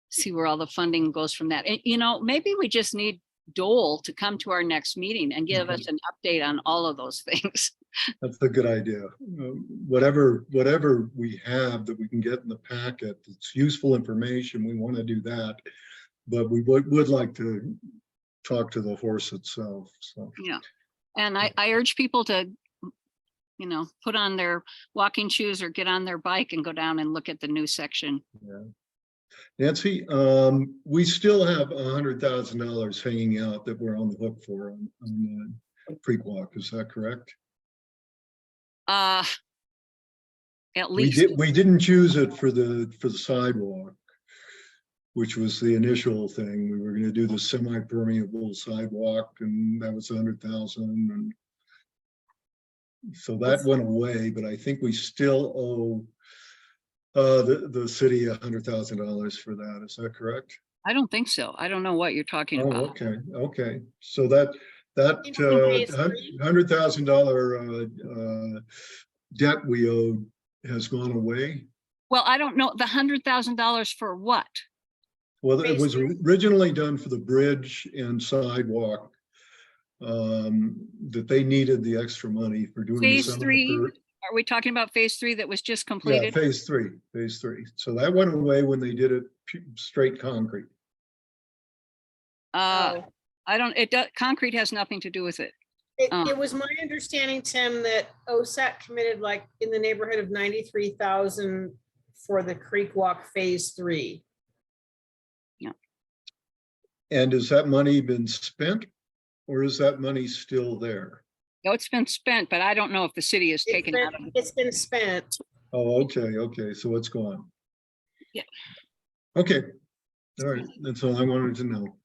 see where all the funding goes from that. And, maybe we just need Dole to come to our next meeting and give us an update on all of those things. That's a good idea. Whatever we have that we can get in the packet, it's useful information. We want to do that, but we would like to talk to the horse itself. So yeah, and I urge people to, put on their walking shoes or get on their bike and go down and look at the new section. yeah. Nancy, we still have $100,000 hanging out that we're on the hook for on the Creek Walk. Is that correct? At least we didn't choose it for the sidewalk, which was the initial thing. We were going to do the semi-permeable sidewalk, and that was 100,000, and so that went away. But I think we still owe the city $100,000 for that. Is that correct? I don't think so. I don't know what you're talking about. Okay. So that $100,000 debt we owed has gone away. Well, I don't know, the $100,000 for what? Well, it Phase was three? originally done for the bridge and sidewalk. That they needed the extra money for doing Phase some of the three, are we talking about phase 3 that was just Yeah, completed? phase 3. So that went away when they did it straight concrete. I don't, concrete has nothing to do with it. It was my understanding, Tim, that OSAC committed like in the neighborhood of 93,000 for the Creek Walk Phase 3. And has that money been spent, or is that money still there? No, it's been spent, but I don't know if the city has It's taken been- out of it. It's been spent. Oh, okay, so it's gone. Yeah. Okay, all right, that's all I wanted to know.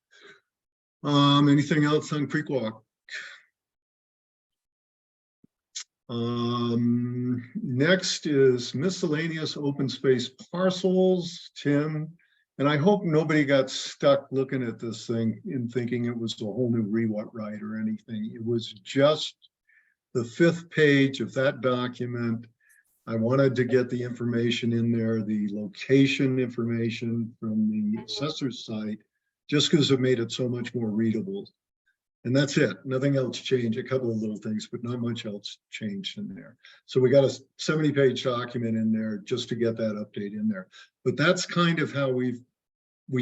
Anything else on Creek Walk? Next is miscellaneous open space parcels, Tim. And I hope nobody got stuck looking at this thing and thinking it was a whole new rewrite or anything. It was just the 5th page of that document. I wanted to get the information in there, the location information from the assessor's site, just because it made it so much more readable. And that's it. Nothing else changed. A couple of little things, but not much else changed in there. So we got a 70-page document in there just to get that update in there. But that's kind of how we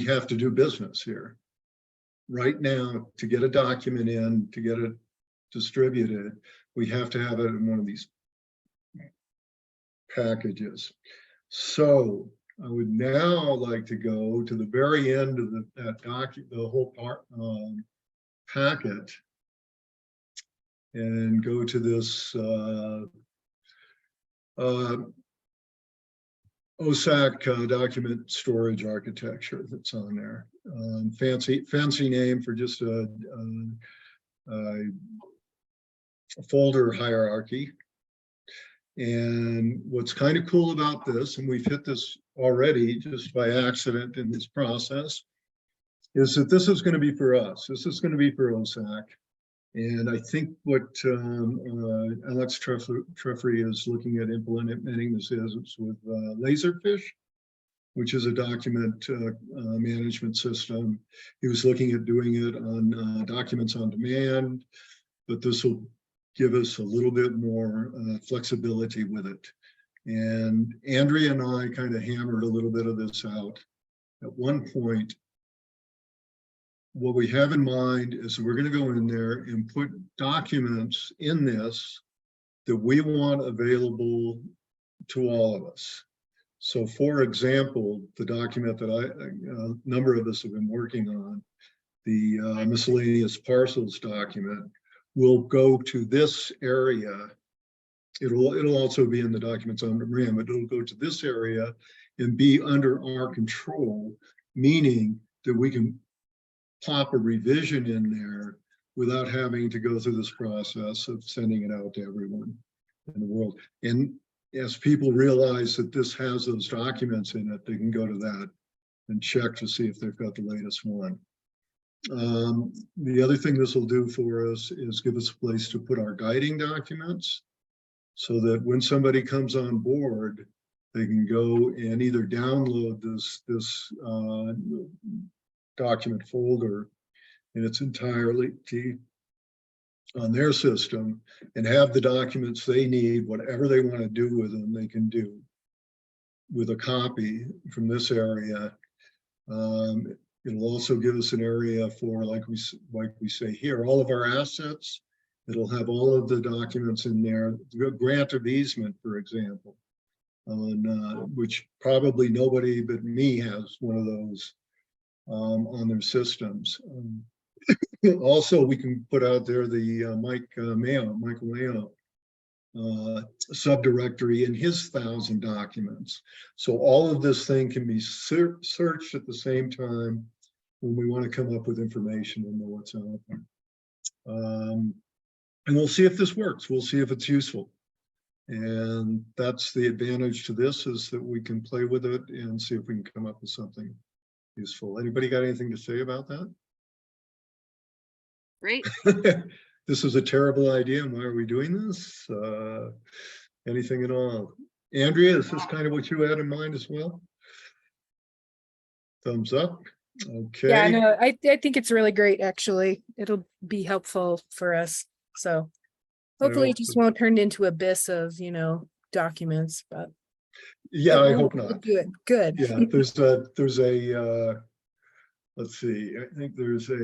have to do business here. Right now, to get a document in, to get it distributed, we have to have it in one of these packages. So I would now like to go to the very end of that document, the whole part, packet, and go to this OSAC document storage architecture that's on there. Fancy name for just a folder hierarchy. And what's kind of cool about this, and we've hit this already just by accident in this process, is that this is going to be for us. This is going to be for OSAC. And I think what Alex Treffry is looking at implementing this is with Laserfish, which is a document management system. He was looking at doing it on documents on demand, but this will give us a little bit more flexibility with it. And Andrea and I kind of hammered a little bit of this out. At one point, what we have in mind is we're going to go in there and put documents in this that we want available to all of us. So for example, the document that a number of us have been working on, the miscellaneous parcels document, will go to this area. It'll also be in the documents on demand, but it'll go to this area and be under our control, meaning that we can pop a revision in there without having to go through this process of sending it out to everyone in the world. And as people realize that this has those documents in it, they can go to that and check to see if they've got the latest one. The other thing this will do for us is give us a place to put our guiding documents so that when somebody comes on board, they can go and either download this document folder in its entirety on their system and have the documents they need, whatever they want to do with them, they can do with a copy from this area. It'll also give us an area for, like we say here, all of our assets. It'll have all of the documents in there, grant of easement, for example, on which probably nobody but me has one of those on their systems. Also, we can put out there the Michael Mayo subdirectory in his 1,000 documents. So all of this thing can be searched at the same time when we want to come up with information and know what's out there. And we'll see if this works. We'll see if it's useful. And that's the advantage to this, is that we can play with it and see if we can come up with something useful. Anybody got anything to say about that? Great. This is a terrible idea, and why are we doing this? Anything at all? Andrea, is this kind of what you had in mind as well? Thumbs up. Okay. Yeah, no, I think it's really great, actually. It'll be helpful for us. So hopefully it hope just so. won't turn into a abyss of, documents, but Yeah, it I hope won't. not. Good, good. Yeah, there's a, let's see, I think there's a,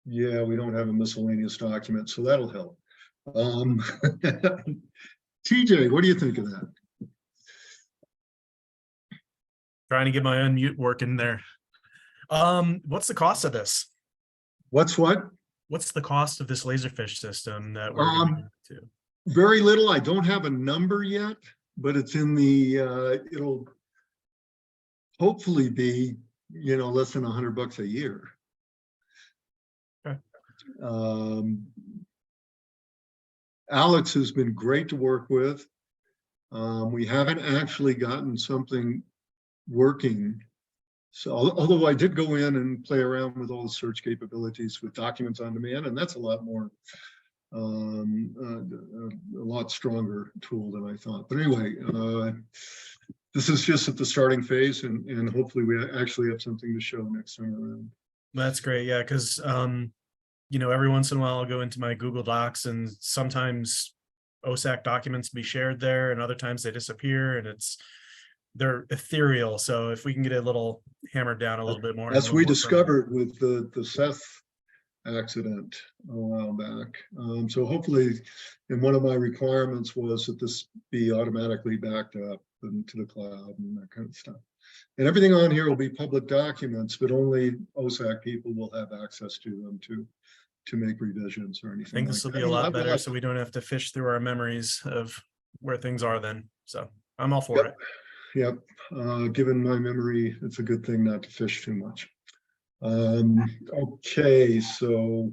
yeah, we don't have a miscellaneous document, so that'll help. TJ, what do you think of that? Trying to get my unmute working there. What's the cost of this? What's what? What's the cost of this laserfish system that we're going to? Very little. I don't have a number yet, but it's in the, it'll hopefully be, less than $100 a year. Okay. Alex has been great to work with. We haven't actually gotten something working. So although I did go in and play around with all the search capabilities with documents on demand, and that's a lot more, a lot stronger tool than I thought. But anyway, this is just at the starting phase, and hopefully we actually have something to show next time around. That's great. Yeah, because every once in a while I'll go into my Google Docs and sometimes OSAC documents be shared there and other times they disappear and they're ethereal. So if we can get a little hammered down a little bit more. As we discovered with the Seth accident a while back. So hopefully, and one of my requirements was that this be automatically backed up into the cloud and that kind of stuff. And everything on here will be public documents, but only OSAC people will have access to them to make revisions or anything. I think this will be a lot better, so we don't have to fish through our memories of where things are then. So I'm all for it. Yep. Given my memory, it's a good thing not to fish too much. Okay, so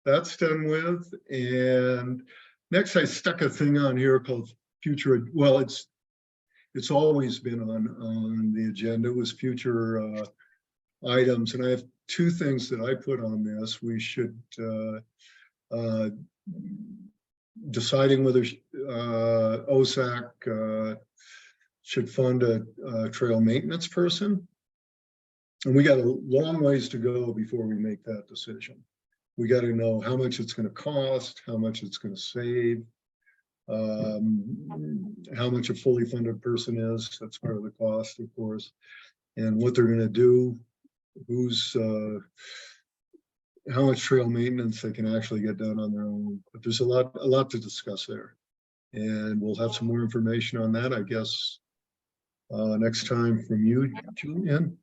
that's done with. And next I stuck a thing on here called future. Well, it's always been on the agenda, was future items. And I have two things that I put on this. We should deciding whether OSAC should fund a trail maintenance person. And we got a long ways to go before we make that decision. We got to know how much it's going to cost, how much it's going to save, how much a fully funded person is. That's part of the cost, of course, and what they're going to do, how much trail maintenance they can actually get done on their own. But there's a lot to discuss there, and we'll have some more information on that, I guess, next time from you, Julian.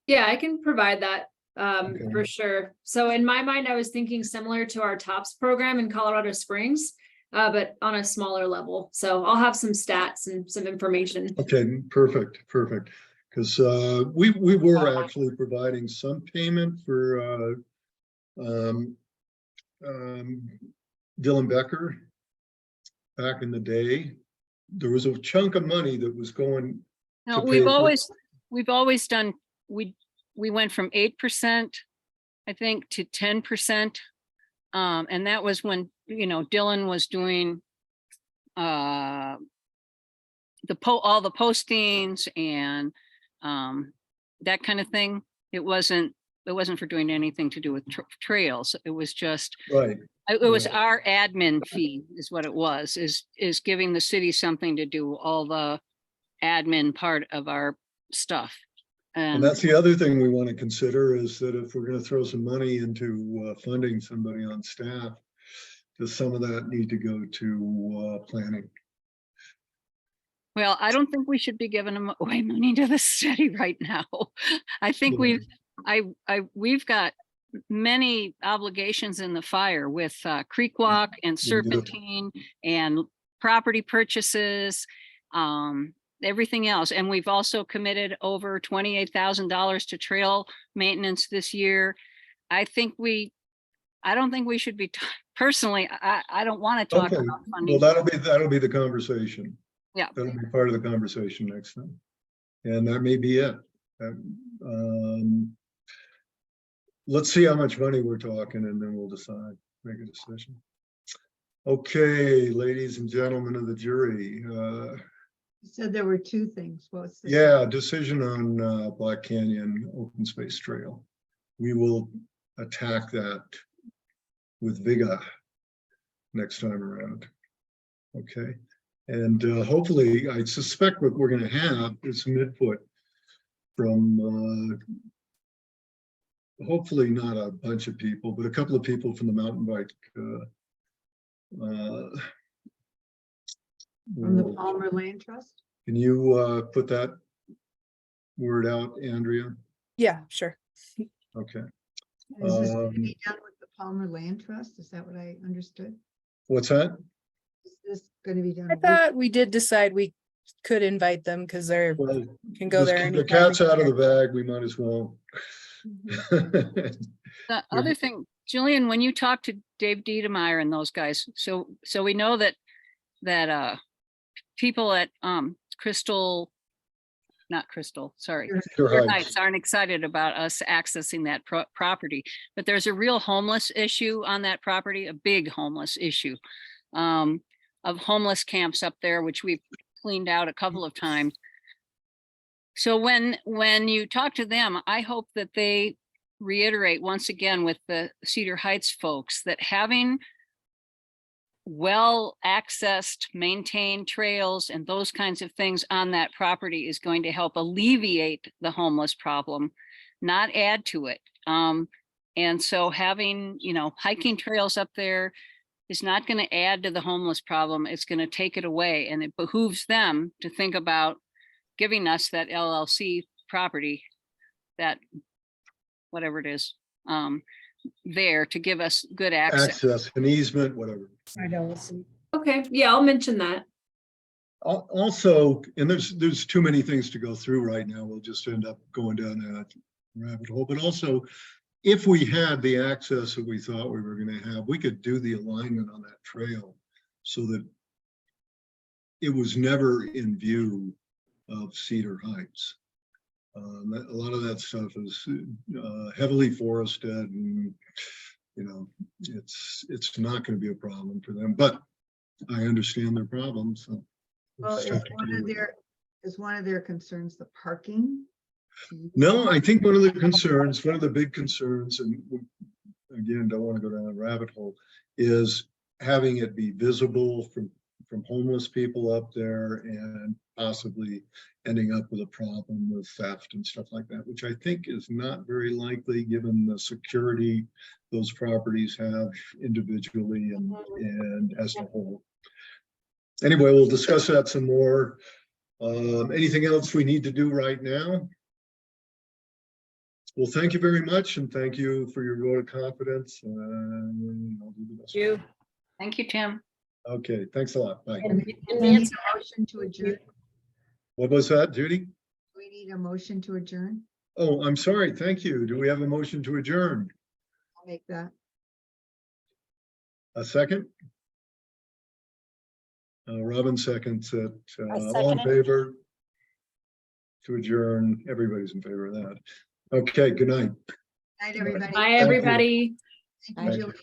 Yeah, I can provide that Okay. for sure. So in my mind, I was thinking similar to our TOPS program in Colorado Springs, but on a smaller level. So I'll have some stats and some information. Okay, perfect. Because we were actually providing some payment for Dylan Becker back in the day. There was a chunk of money that was going. No, to pay we've always done, we went from 8%, I think, to 10%. And that was when, Dylan was doing all the postings and that kind of thing. It wasn't for doing anything to do with trails. It was just, right. it was our admin fee is what it was, is giving the city something to do all the admin part of our stuff. And that's the other thing we want to consider, is that if we're going to throw some money into funding somebody on staff, does some of that need to go to planning? Well, I don't think we should be giving them away money to the city right now. I think we've got many obligations in the fire with Creek Walk and Serpentine and property purchases, everything else. And we've also committed over $28,000 to trail maintenance this year. I don't think we should be, personally, I don't want to talk about funding. Well, that'll be the conversation. Yeah. That'll be part of the conversation next time. And that may be it. Let's see how much money we're talking, and then we'll decide, make a decision. Okay, ladies and gentlemen of the jury, You said there were two things. What's the? Yeah, decision on Black Canyon Open Space Trail. We will attack that with vigor next time around. Okay, and hopefully, I suspect what we're going to have is some input from hopefully not a bunch of people, but a couple of people from the mountain bike. From the world. Palmer Land Trust? Can you put that word out, Andrea? Yeah, sure. Okay. Is this going to be done with the Palmer Land Trust? Is that what I understood? What's that? Is this going to be done? I with- thought we did decide we could invite them because they're Well, can go there. the anytime cat's they out of the care. bag. We might as well. The other thing, Jillian, when you talk to Dave Diedemeyer and those guys, so we know that people at not Crystal, sorry, Your Clear heights. Heights aren't excited about us accessing that property, but there's a real homeless issue on that property, a big homeless issue of homeless camps up there, which we've cleaned out a couple of times. So when you talk to them, I hope that they reiterate once again with the Cedar Heights folks that having well accessed, maintained trails and those kinds of things on that property is going to help alleviate the homeless problem, not add to it. And so having, hiking trails up there is not going to add to the homeless problem. It's going to take it away, and it behooves them to think about giving us that LLC property, that whatever it is, there to give us good access. An easement, whatever. I don't see. Okay, yeah, I'll mention that. Also, and there's too many things to go through right now. We'll just end up going down that rabbit hole. But also, if we had the access that we thought we were going to have, we could do the alignment on that trail so that it was never in view of Cedar Heights. A lot of that stuff is heavily forested, and it's not going to be a problem for them. But I understand their problems. So Well, just is have to one deal of with it. one of their concerns the parking? No, I think one of the big concerns, and again, don't want to go down a rabbit hole, is having it be visible from homeless people up there and possibly ending up with a problem with theft and stuff like that, which I think is not very likely given the security those properties have individually and as a whole. Anyway, we'll discuss that some more. Anything else we need to do right now? Well, thank you very much, and thank you for your vote of confidence. I'll do the best. You. Thank you, Tim. Okay, thanks a lot. Bye. And We need Nancy, a motion to adjourn. What was that, Judy? We need a motion to adjourn. Oh, I'm sorry. Thank you. Do we have a motion to adjourn? I'll make that. A second? Robin seconds it. All in second it. favor to adjourn? Everybody's in favor of that. Okay, good night. Night, everybody. Bye, you. everybody. Thank you, Thank you. Julie.